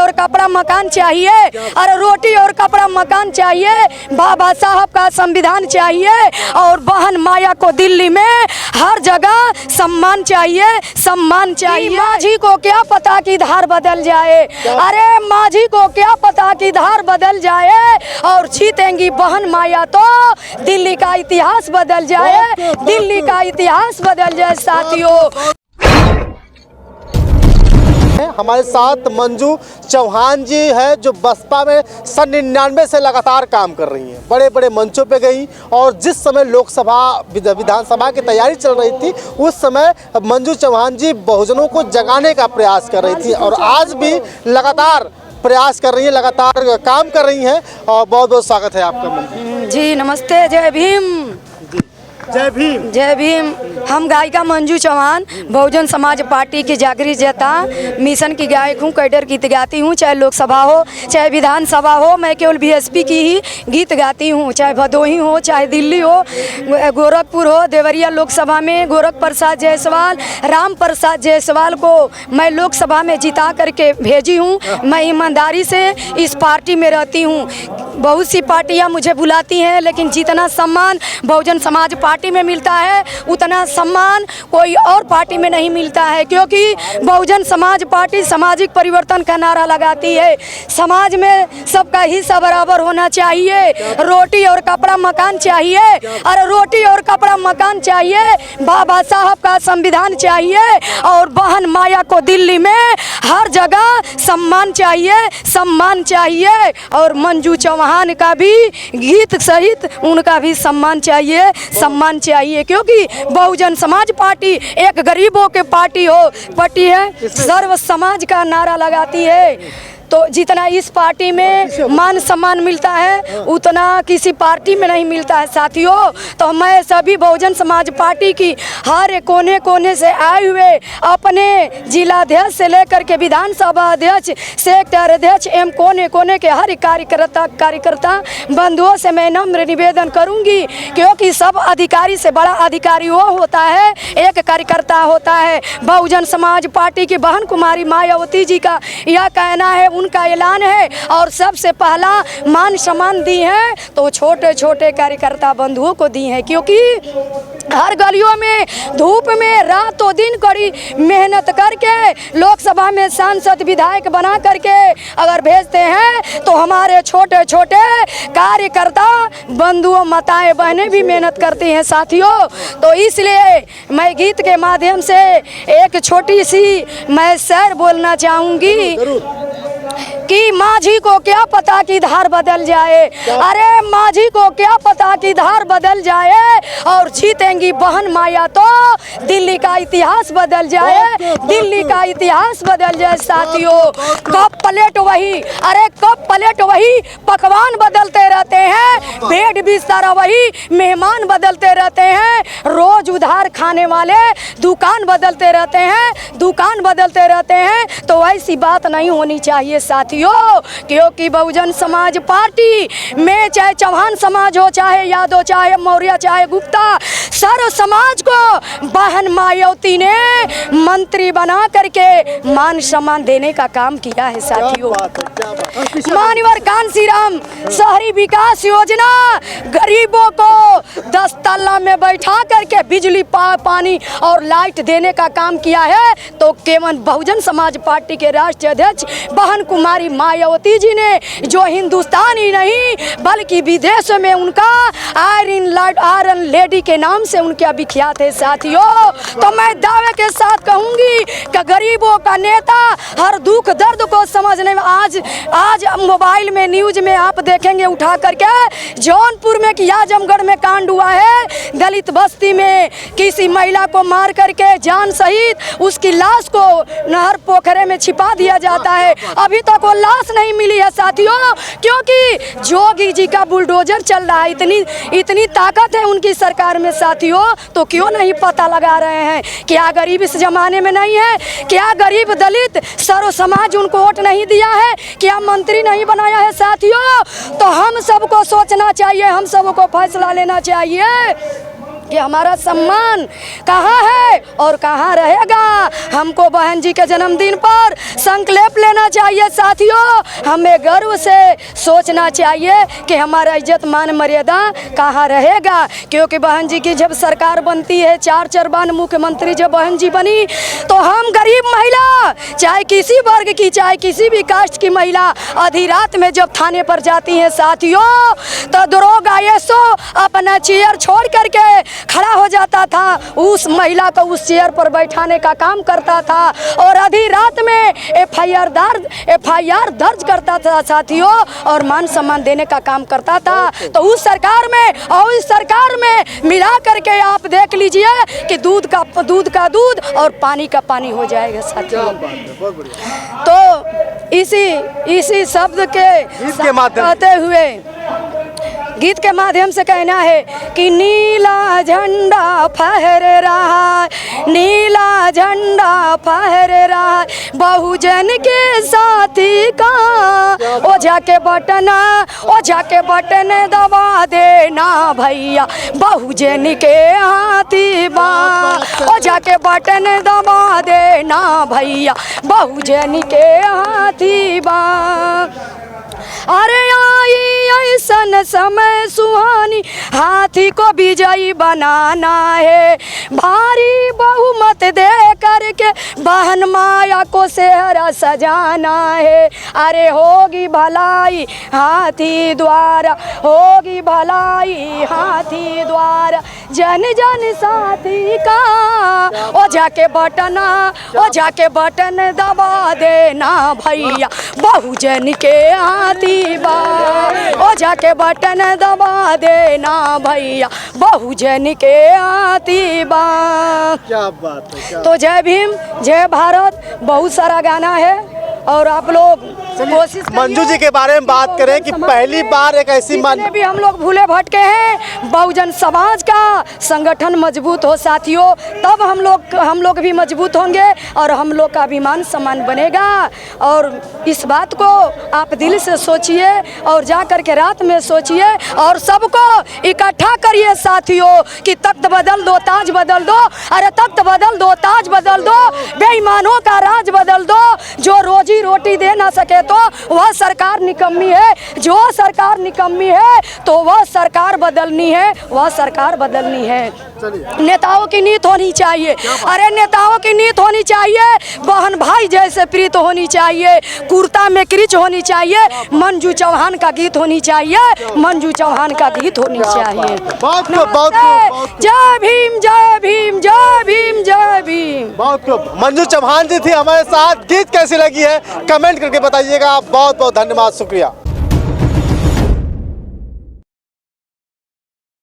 और कपड़ा मकान चाहिए, अरे रोटी और कपड़ा मकान चाहिए, बाबा साहब का संविधान चाहिए और बहन माया को दिल्ली में हर जगह सम्मान चाहिए, सम्मान चाहिए। माझी को क्या पता कि धार बदल जाए, अरे माझी को क्या पता कि धार बदल जाए और जीतेंगी बहन माया तो दिल्ली का इतिहास बदल जाए, दिल्ली का इतिहास बदल जाए। साथियों, हमारे साथ मंजू चौहान जी है जो बसपा में सन 99 से लगातार काम कर रही हैं, बड़े बड़े मंचों पे गई और जिस समय लोकसभा विधानसभा की तैयारी चल रही थी उस समय मंजू चौहान जी बहुजनों को जगाने का प्रयास कर रही थी और आज भी लगातार प्रयास कर रही हैं, लगातार काम कर रही हैं और बहुत बहुत स्वागत है आपका मंजू जी। नमस्ते, जय भीम। जय भीम। जय भीम। हम गायिका मंजू चौहान बहुजन समाज पार्टी की जागृत जनता मिशन की गायक हूँ, कैडर गीत गाती हूँ, चाहे लोकसभा हो चाहे विधानसभा हो। मैं केवल बीएसपी की ही गीत गाती हूँ, चाहे भदोही हो चाहे दिल्ली हो, गोरखपुर हो। देवरिया लोकसभा में गोरख प्रसाद जायसवाल, राम प्रसाद जायसवाल को मैं लोकसभा में जिता करके भेजी हूँ। मैं ईमानदारी से इस पार्टी में रहती हूँ। बहुत सी पार्टियाँ मुझे बुलाती हैं लेकिन जितना सम्मान बहुजन समाज पार्टी में मिलता है उतना सम्मान कोई और पार्टी में नहीं मिलता है, क्योंकि बहुजन समाज पार्टी सामाजिक परिवर्तन का नारा लगाती है। समाज में सबका हिस्सा बराबर होना चाहिए, रोटी और कपड़ा मकान चाहिए, अरे रोटी और कपड़ा मकान चाहिए, बाबा साहब का संविधान चाहिए और बहन माया को दिल्ली में हर जगह सम्मान चाहिए, सम्मान चाहिए और मंजू चौहान का भी गीत सहित उनका भी सम्मान चाहिए, सम्मान चाहिए, क्योंकि बहुजन समाज पार्टी एक गरीबों के पार्टी है, सर्व समाज का नारा लगाती है। तो जितना इस पार्टी में मान सम्मान मिलता है उतना किसी पार्टी में नहीं मिलता है। साथियों, तो मैं सभी बहुजन समाज पार्टी की हर कोने कोने से आए हुए अपने जिलाध्यक्ष से लेकर के विधानसभा अध्यक्ष, सेक्टर अध्यक्ष एवं कोने कोने के हर कार्यकर्ता बंधुओं से मैं नम्र निवेदन करूंगी, क्योंकि सब अधिकारी से बड़ा अधिकारी वो होता है, एक कार्यकर्ता होता है। बहुजन समाज पार्टी की बहन कुमारी मायावती जी का यह कहना है, उनका ऐलान है और सबसे पहला मान सम्मान दी है तो छोटे छोटे कार्यकर्ता बंधुओं को दी है, क्योंकि हर गलियों में धूप में रातों दिन कड़ी मेहनत करके लोकसभा में सांसद विधायक बना करके अगर भेजते हैं तो हमारे छोटे छोटे कार्यकर्ता बंधुओं माताएं बहनें भी मेहनत करती हैं। साथियों, तो इसलिए मैं गीत के माध्यम से एक छोटी सी मैं शेर बोलना चाहूँगी कि माझी को क्या पता कि धार बदल जाए, अरे माझी को क्या पता कि धार बदल जाए और जीतेंगी बहन माया तो दिल्ली का इतिहास बदल जाए, दिल्ली का इतिहास बदल जाए। साथियों, कप प्लेट वही, अरे कप प्लेट वही, पकवान बदलते रहते हैं, बेड बिस्तर वही, मेहमान बदलते रहते हैं, रोज उधार खाने वाले दुकान बदलते रहते हैं, दुकान बदलते रहते हैं। तो ऐसी बात नहीं होनी चाहिए साथियों, क्योंकि बहुजन समाज पार्टी में चाहे चौहान समाज हो, चाहे यादव, चाहे मौर्य, चाहे गुप्ता, सर्व समाज को बहन मायावती ने मंत्री बना करके मान सम्मान देने का काम किया है। साथियों, मानवर कांसीराम शहरी विकास योजना गरीबों को 10 तल्ला में बैठा करके बिजली पानी और लाइट देने का काम किया है। तो केवल बहुजन समाज पार्टी के राष्ट्रीय अध्यक्ष बहन कुमारी मायावती जी ने, जो हिंदुस्तान ही नहीं बल्कि विदेशों में उनका आयरन लेडी के नाम से उनका विख्यात है। साथियों, तो मैं दावे के साथ कहूंगी कि गरीबों का नेता हर दुख दर्द को समझने में आज मोबाइल में न्यूज में आप देखेंगे उठा करके जौनपुर में कि आजमगढ़ में कांड हुआ है, दलित बस्ती में किसी महिला को मार करके जान सहित उसकी लाश को नहर पोखरे में छिपा दिया जाता है, अभी तक वो लाश नहीं मिली है। साथियों, क्योंकि जोगी जी का बुलडोजर चल रहा है, इतनी ताकत है उनकी सरकार में। साथियों, तो क्यों नहीं पता लगा रहे हैं? क्या गरीब इस जमाने में नहीं है? क्या गरीब दलित सर्व समाज उनको वोट नहीं दिया है? क्या मंत्री नहीं बनाया है? साथियों, तो हम सबको सोचना चाहिए, हम सबको फैसला लेना चाहिए कि हमारा सम्मान कहाँ है और कहाँ रहेगा। हमको बहन जी के जन्मदिन पर संकल्प लेना चाहिए साथियों, हमें गर्व से सोचना चाहिए कि हमारा इज्जत मान मर्यादा कहाँ रहेगा। क्योंकि बहन जी की जब सरकार बनती है, 4 बार मुख्यमंत्री जब बहन जी बनी, तो हम गरीब महिला, चाहे किसी वर्ग की, चाहे किसी भी कास्ट की महिला, आधी रात में जब थाने पर जाती हैं साथियों, तो दरोगा एसो अपना चेयर छोड़ करके खड़ा हो जाता था, उस महिला को उस चेयर पर बैठाने का काम करता था और आधी रात में एफआईआर दर्ज करता था साथियों, और मान सम्मान देने का काम करता था। तो उस सरकार में और इस सरकार में मिला करके आप देख लीजिए कि दूध का दूध और पानी का पानी हो जाएगा साथियों। तो इसी शब्द के माध्यम कहते हुए गीत के माध्यम से कहना है कि नीला झंडा फहर रहा है, नीला झंडा फहर रहा है, बहुजन के साथी का ओझा के बटन दबा देना भैया, बहुजन के हाथी बा, ओझा के बटन दबा देना भैया, बहुजन के हाथी बा। अरे आई ऐसन समय सुहानी, हाथी को विजयी बनाना है, भारी बहुमत दे करके बहन माया को सेहरा सजाना है। अरे होगी भलाई हाथी द्वारा, होगी भलाई हाथी द्वारा, जन जन साथी का ओझा के बटन दबा देना भैया, बहुजन के हाथी बा, ओझा के बटन दबा देना भैया, बहुजन के हाथी बा। क्या बात है, तो जय भीम, जय भारत, बहुत सारा गाना है और आप लोग कोशिश मंजू जी के बारे में बात करें कि पहली बार एक ऐसी भी हम लोग भूले भटके हैं, बहुजन समाज का संगठन मजबूत हो साथियों, तब हम लोग भी मजबूत होंगे और हम लोग का अभिमान सम्मान बनेगा। और इस बात को आप दिल से सोचिए और जा कर के रात में सोचिए और सबको इकट्ठा करिए साथियों कि तख्त बदल दो, ताज बदल दो, अरे तख्त बदल दो, ताज बदल दो, बेईमानों का राज बदल दो, जो रोजी रोटी दे ना सके तो वह सरकार निकम्मी है, जो सरकार निकम्मी है तो वह सरकार बदलनी है, वह सरकार बदलनी है। नेताओं की नीत होनी चाहिए, अरे नेताओं की नीत होनी चाहिए, बहन भाई जैसे प्रीत होनी चाहिए, कुर्ता में क्रिच होनी चाहिए, मंजू चौहान का गीत होनी चाहिए, मंजू चौहान का गीत होनी चाहिए। जय भीम, जय भीम, जय भीम, जय भीम। मंजू चौहान जी थी हमारे साथ, गीत कैसी लगी है कमेंट करके बताइएगा। बहुत बहुत धन्यवाद, शुक्रिया।